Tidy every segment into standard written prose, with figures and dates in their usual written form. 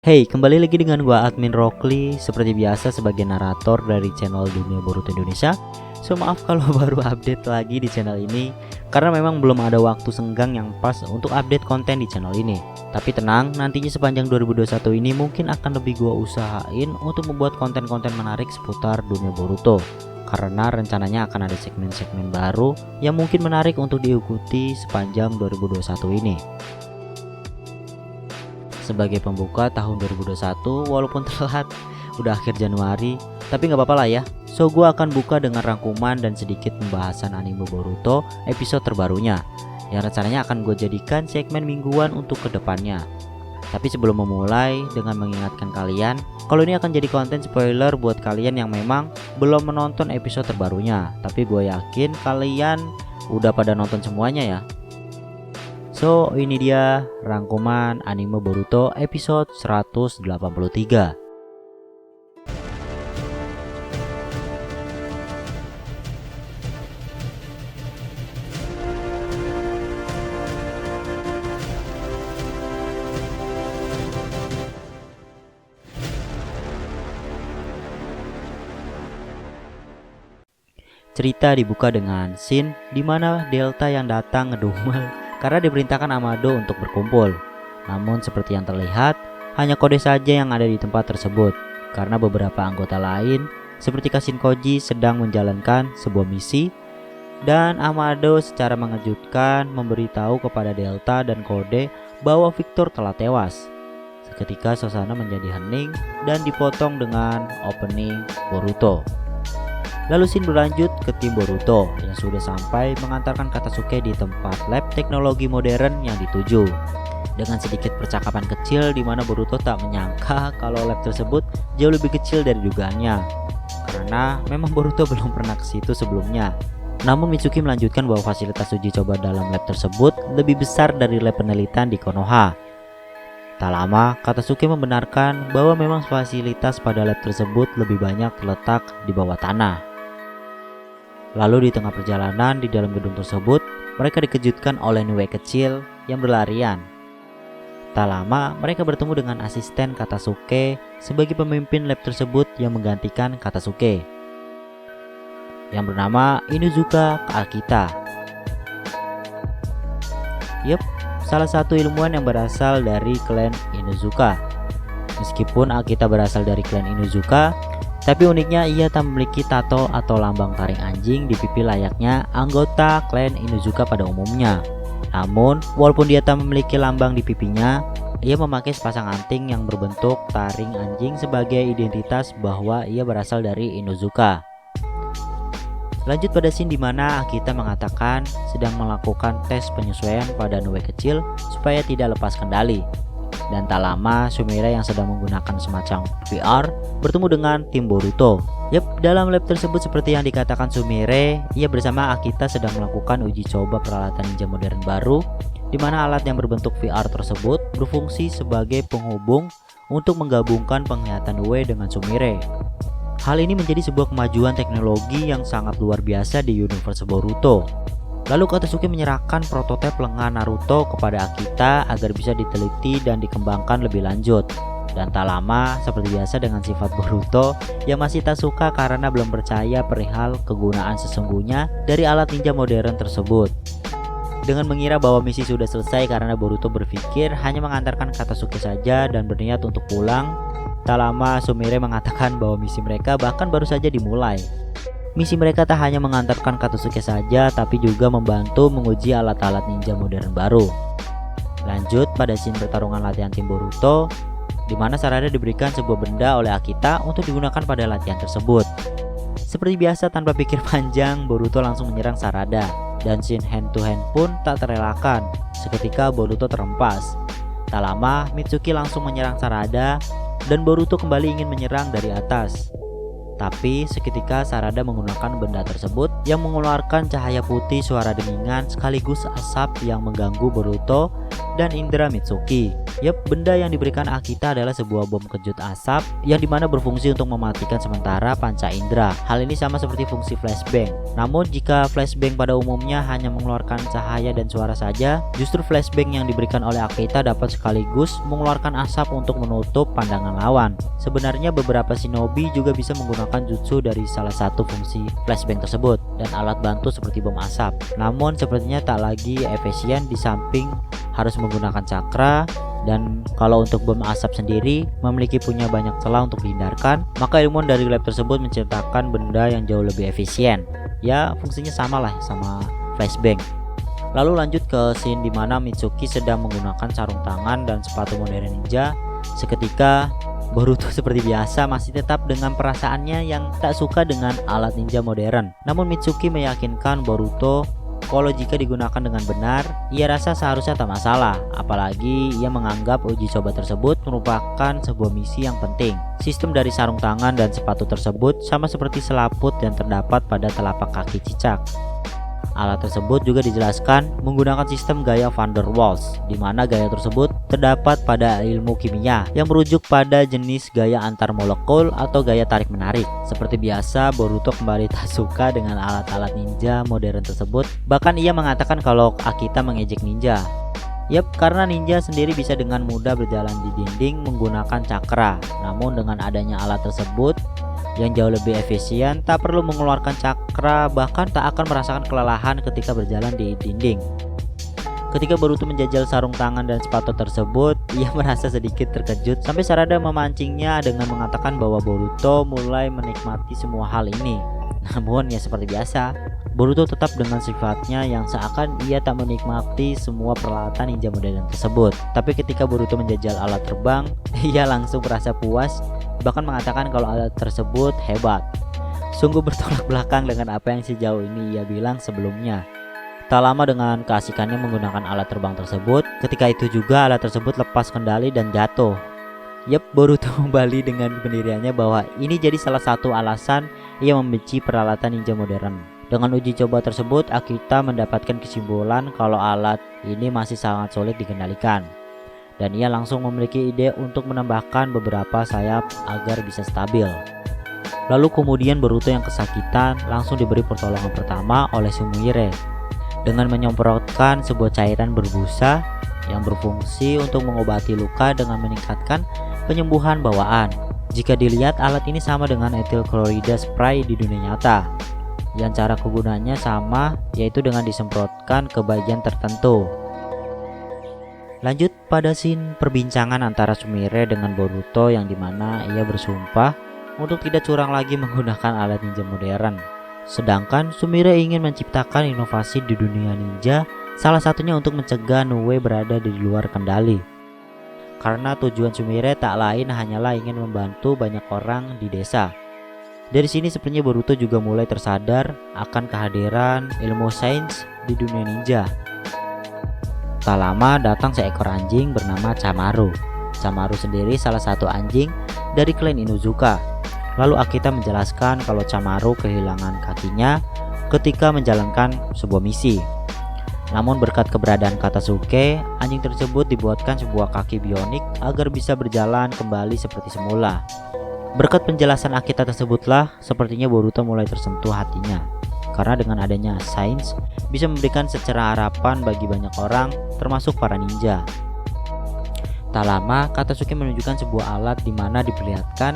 Hey, kembali lagi dengan gua admin Rockly, seperti biasa sebagai narator dari channel Dunia Boruto Indonesia. So maaf kalau baru update lagi di channel ini, karena memang belum ada waktu senggang yang pas untuk update konten di channel ini. Tapi tenang, nantinya sepanjang 2021 ini mungkin akan lebih gua usahain untuk membuat konten-konten menarik seputar Dunia Boruto. Karena rencananya akan ada segmen-segmen baru yang mungkin menarik untuk diikuti sepanjang 2021 ini. Sebagai pembuka tahun 2021, walaupun telat, udah akhir Januari, tapi nggak apa-apa lah ya. So gue akan buka dengan rangkuman dan sedikit pembahasan anime Boruto episode terbarunya, yang rencananya akan gue jadikan segmen mingguan untuk kedepannya. Tapi sebelum memulai, dengan mengingatkan kalian, kalau ini akan jadi konten spoiler buat kalian yang memang belum menonton episode terbarunya. Tapi gue yakin kalian udah pada nonton semuanya ya. So ini dia rangkuman anime Boruto episode 183. Cerita dibuka dengan scene di mana Delta yang datang ngedumel karena diperintahkan Amado untuk berkumpul. Namun seperti yang terlihat, hanya Kode saja yang ada di tempat tersebut, karena beberapa anggota lain seperti Kashin Koji sedang menjalankan sebuah misi, dan Amado secara mengejutkan memberitahu kepada Delta dan Kode bahwa Victor telah tewas. Seketika suasana menjadi hening dan dipotong dengan opening Boruto. Lalu scene berlanjut ke tim Boruto yang sudah sampai mengantarkan Katasuke di tempat lab teknologi modern yang dituju. Dengan sedikit percakapan kecil di mana Boruto tak menyangka kalau lab tersebut jauh lebih kecil dari dugaannya. Karena memang Boruto belum pernah ke situ sebelumnya. Namun Mitsuki melanjutkan bahwa fasilitas uji coba dalam lab tersebut lebih besar dari lab penelitian di Konoha. Tak lama, Katasuke membenarkan bahwa memang fasilitas pada lab tersebut lebih banyak terletak di bawah tanah. Lalu di tengah perjalanan di dalam gedung tersebut, mereka dikejutkan oleh Nue kecil yang berlarian. Tak lama, mereka bertemu dengan asisten Katasuke sebagai pemimpin lab tersebut yang menggantikan Katasuke, yang bernama Inuzuka Akita. Yep, salah satu ilmuwan yang berasal dari klan Inuzuka. Meskipun Akita berasal dari klan Inuzuka, tapi uniknya ia tak memiliki tato atau lambang taring anjing di pipi layaknya anggota klan Inuzuka pada umumnya. Namun, walaupun dia tak memiliki lambang di pipinya, ia memakai sepasang anting yang berbentuk taring anjing sebagai identitas bahwa ia berasal dari Inuzuka. Lanjut pada scene di mana Akita mengatakan sedang melakukan tes penyesuaian pada Nue kecil supaya tidak lepas kendali. Dan tak lama, Sumire yang sedang menggunakan semacam VR bertemu dengan tim Boruto. Dalam lab tersebut seperti yang dikatakan Sumire, ia bersama Akita sedang melakukan uji coba peralatan ninja modern baru, di mana alat yang berbentuk VR tersebut berfungsi sebagai penghubung untuk menggabungkan penglihatan Nue dengan Sumire. Hal ini menjadi sebuah kemajuan teknologi yang sangat luar biasa di universe Boruto. Lalu Katasuke menyerahkan prototipe lengan Naruto kepada Akita agar bisa diteliti dan dikembangkan lebih lanjut. Dan tak lama, seperti biasa dengan sifat Boruto yang masih tak suka karena belum percaya perihal kegunaan sesungguhnya dari alat ninja modern tersebut. Dengan mengira bahwa misi sudah selesai karena Boruto berpikir hanya mengantarkan Katasuke saja dan berniat untuk pulang, tak lama Sumire mengatakan bahwa misi mereka bahkan baru saja dimulai. Misi mereka tak hanya mengantarkan Katasuke saja, tapi juga membantu menguji alat-alat ninja modern baru. Lanjut pada scene pertarungan latihan tim Boruto, di mana Sarada diberikan sebuah benda oleh Akita untuk digunakan pada latihan tersebut. Seperti biasa tanpa pikir panjang, Boruto langsung menyerang Sarada, dan scene hand to hand pun tak terelakkan. Seketika Boruto terhempas. Tak lama, Mitsuki langsung menyerang Sarada, dan Boruto kembali ingin menyerang dari atas. Tapi seketika Sarada menggunakan benda tersebut yang mengeluarkan cahaya putih suara deningan sekaligus asap yang mengganggu Boruto dan indera Mitsuki. Benda yang diberikan Akita adalah sebuah bom kejut asap yang dimana berfungsi untuk mematikan sementara panca indera. Hal ini sama seperti fungsi flashbang. Namun jika flashbang pada umumnya hanya mengeluarkan cahaya dan suara saja, justru flashbang yang diberikan oleh Akita dapat sekaligus mengeluarkan asap untuk menutup pandangan lawan. Sebenarnya beberapa shinobi juga bisa menggunakan jutsu dari salah satu fungsi flashbang tersebut dan alat bantu seperti bom asap. Namun sepertinya tak lagi efisien, di samping harus menggunakan cakra, dan kalau untuk bom asap sendiri punya banyak celah untuk dihindarkan, maka ilmuwan dari lab tersebut menciptakan benda yang jauh lebih efisien. Fungsinya sama lah sama flashbang. Lalu lanjut ke scene dimana Mitsuki sedang menggunakan sarung tangan dan sepatu modern ninja. Seketika Boruto seperti biasa masih tetap dengan perasaannya yang tak suka dengan alat ninja modern. Namun Mitsuki meyakinkan Boruto kalau jika digunakan dengan benar, ia rasa seharusnya tak masalah. Apalagi ia menganggap uji coba tersebut merupakan sebuah misi yang penting. Sistem dari sarung tangan dan sepatu tersebut sama seperti selaput yang terdapat pada telapak kaki cicak. Alat tersebut juga dijelaskan menggunakan sistem gaya van der Waals, di mana gaya tersebut terdapat pada ilmu kimia yang merujuk pada jenis gaya antar molekul atau gaya tarik-menarik. Seperti biasa, Boruto kembali tak suka dengan alat-alat ninja modern tersebut. Bahkan ia mengatakan kalau Akita mengejek ninja. Karena ninja sendiri bisa dengan mudah berjalan di dinding menggunakan cakra. Namun dengan adanya alat tersebut yang jauh lebih efisien, tak perlu mengeluarkan cakra, bahkan tak akan merasakan kelelahan ketika berjalan di dinding. Ketika Boruto menjajal sarung tangan dan sepatu tersebut, ia merasa sedikit terkejut sampai Sarada memancingnya dengan mengatakan bahwa Boruto mulai menikmati semua hal ini. Namun seperti biasa, Boruto tetap dengan sifatnya yang seakan ia tak menikmati semua peralatan ninja modern tersebut. Tapi ketika Boruto menjajal alat terbang, ia langsung merasa puas, bahkan mengatakan kalau alat tersebut hebat. Sungguh bertolak belakang dengan apa yang sejauh ini ia bilang sebelumnya. Tak lama dengan keasikannya menggunakan alat terbang tersebut, ketika itu juga alat tersebut lepas kendali dan jatuh. Boruto kembali dengan pendiriannya bahwa ini jadi salah satu alasan ia membenci peralatan ninja modern. Dengan uji coba tersebut, Akita mendapatkan kesimpulan kalau alat ini masih sangat sulit dikendalikan. Dan ia langsung memiliki ide untuk menambahkan beberapa sayap agar bisa stabil. Lalu kemudian Boruto yang kesakitan langsung diberi pertolongan pertama oleh Sumire dengan menyemprotkan sebuah cairan berbusa yang berfungsi untuk mengobati luka dengan meningkatkan penyembuhan bawaan. Jika dilihat, alat ini sama dengan etil klorida spray di dunia nyata, yang cara kegunaannya sama, yaitu dengan disemprotkan ke bagian tertentu. Lanjut pada scene perbincangan antara Sumire dengan Boruto yang dimana ia bersumpah untuk tidak curang lagi menggunakan alat ninja modern. Sedangkan Sumire ingin menciptakan inovasi di dunia ninja, salah satunya untuk mencegah Nue berada di luar kendali. Karena tujuan Sumire tak lain hanyalah ingin membantu banyak orang di desa. Dari sini sepertinya Boruto juga mulai tersadar akan kehadiran ilmu sains di dunia ninja. Tak lama datang seekor anjing bernama Chamaru. Chamaru sendiri salah satu anjing dari klan Inuzuka. Lalu Akita menjelaskan kalau Chamaru kehilangan kakinya ketika menjalankan sebuah misi. Namun berkat keberadaan Katasuke, anjing tersebut dibuatkan sebuah kaki bionik agar bisa berjalan kembali seperti semula. Berkat penjelasan Akita tersebutlah sepertinya Boruto mulai tersentuh hatinya. Karena dengan adanya sains bisa memberikan secerah harapan bagi banyak orang, termasuk para ninja. Tak lama, Katasuke menunjukkan sebuah alat di mana diperlihatkan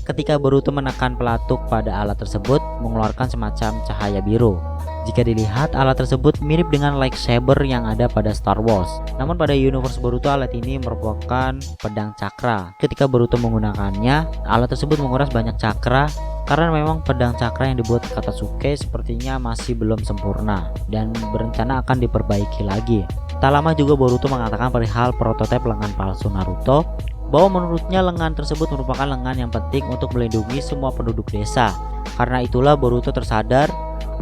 ketika Boruto menekan pelatuk pada alat tersebut mengeluarkan semacam cahaya biru. Jika dilihat, alat tersebut mirip dengan lightsaber yang ada pada Star Wars. Namun pada universe Boruto, alat ini merupakan pedang cakra. Ketika Boruto menggunakannya, alat tersebut menguras banyak cakra karena memang pedang cakra yang dibuat Katasuke sepertinya masih belum sempurna dan berencana akan diperbaiki lagi. Tak lama juga Boruto mengatakan perihal prototipe lengan palsu Naruto, bahwa menurutnya lengan tersebut merupakan lengan yang penting untuk melindungi semua penduduk desa. Karena itulah Boruto tersadar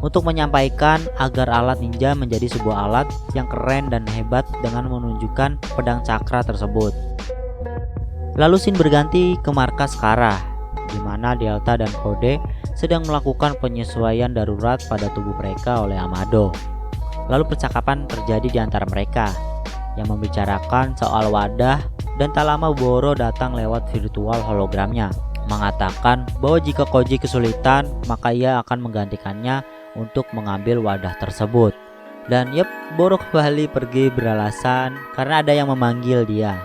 untuk menyampaikan agar alat ninja menjadi sebuah alat yang keren dan hebat dengan menunjukkan pedang cakra tersebut. Lalu scene berganti ke markas Kara, di mana Delta dan Kode sedang melakukan penyesuaian darurat pada tubuh mereka oleh Amado. Lalu percakapan terjadi di antara mereka. yang membicarakan soal wadah, dan tak lama Boro datang lewat virtual hologramnya, mengatakan bahwa jika Koji kesulitan maka ia akan menggantikannya untuk mengambil wadah tersebut. Dan Boro kembali pergi beralasan karena ada yang memanggil dia.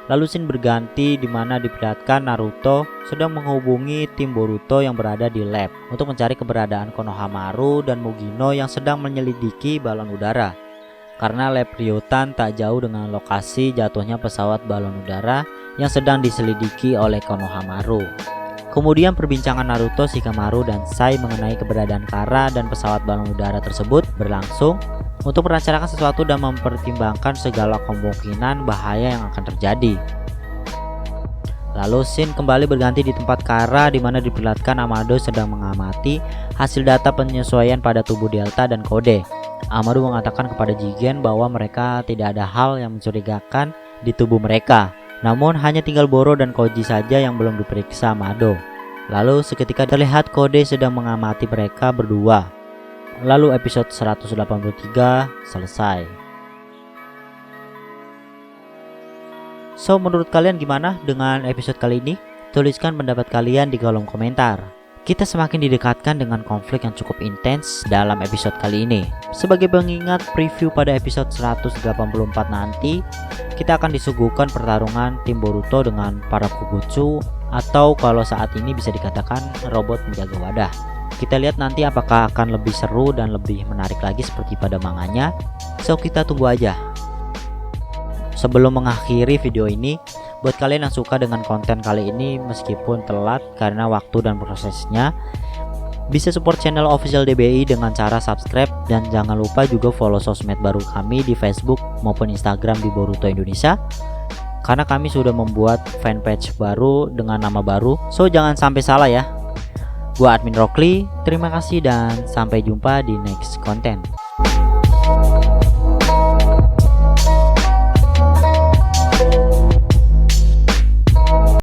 Lalu scene berganti di mana diperlihatkan Naruto sedang menghubungi tim Boruto yang berada di lab untuk mencari keberadaan Konohamaru dan Mugino yang sedang menyelidiki balon udara. Karena lab Ryotan tak jauh dengan lokasi jatuhnya pesawat balon udara yang sedang diselidiki oleh Konohamaru. Kemudian perbincangan Naruto, Shikamaru, dan Sai mengenai keberadaan Kara dan pesawat balon udara tersebut berlangsung untuk merencanakan sesuatu dan mempertimbangkan segala kemungkinan bahaya yang akan terjadi. Lalu scene kembali berganti di tempat Kara di mana diperlihatkan Amado sedang mengamati hasil data penyesuaian pada tubuh Delta dan Kode. Amado mengatakan kepada Jigen bahwa mereka tidak ada hal yang mencurigakan di tubuh mereka. Namun hanya tinggal Boro dan Koji saja yang belum diperiksa Amado. Lalu seketika terlihat Kode sedang mengamati mereka berdua. Lalu episode 183 selesai. So, menurut kalian gimana dengan episode kali ini? Tuliskan pendapat kalian di kolom komentar. Kita semakin didekatkan dengan konflik yang cukup intens dalam episode kali ini. Sebagai pengingat preview pada episode 184 nanti, kita akan disuguhkan pertarungan tim Boruto dengan para Kugutsu, atau kalau saat ini bisa dikatakan robot penjaga wadah. Kita lihat nanti apakah akan lebih seru dan lebih menarik lagi seperti pada manganya. So, kita tunggu aja. Sebelum mengakhiri video ini, buat kalian yang suka dengan konten kali ini meskipun telat karena waktu dan prosesnya, bisa support channel official DBI dengan cara subscribe, dan jangan lupa juga follow sosmed baru kami di Facebook maupun Instagram di Boruto Indonesia, karena kami sudah membuat fanpage baru dengan nama baru. So, jangan sampai salah ya. Gua admin Rockly, terima kasih dan sampai jumpa di next konten.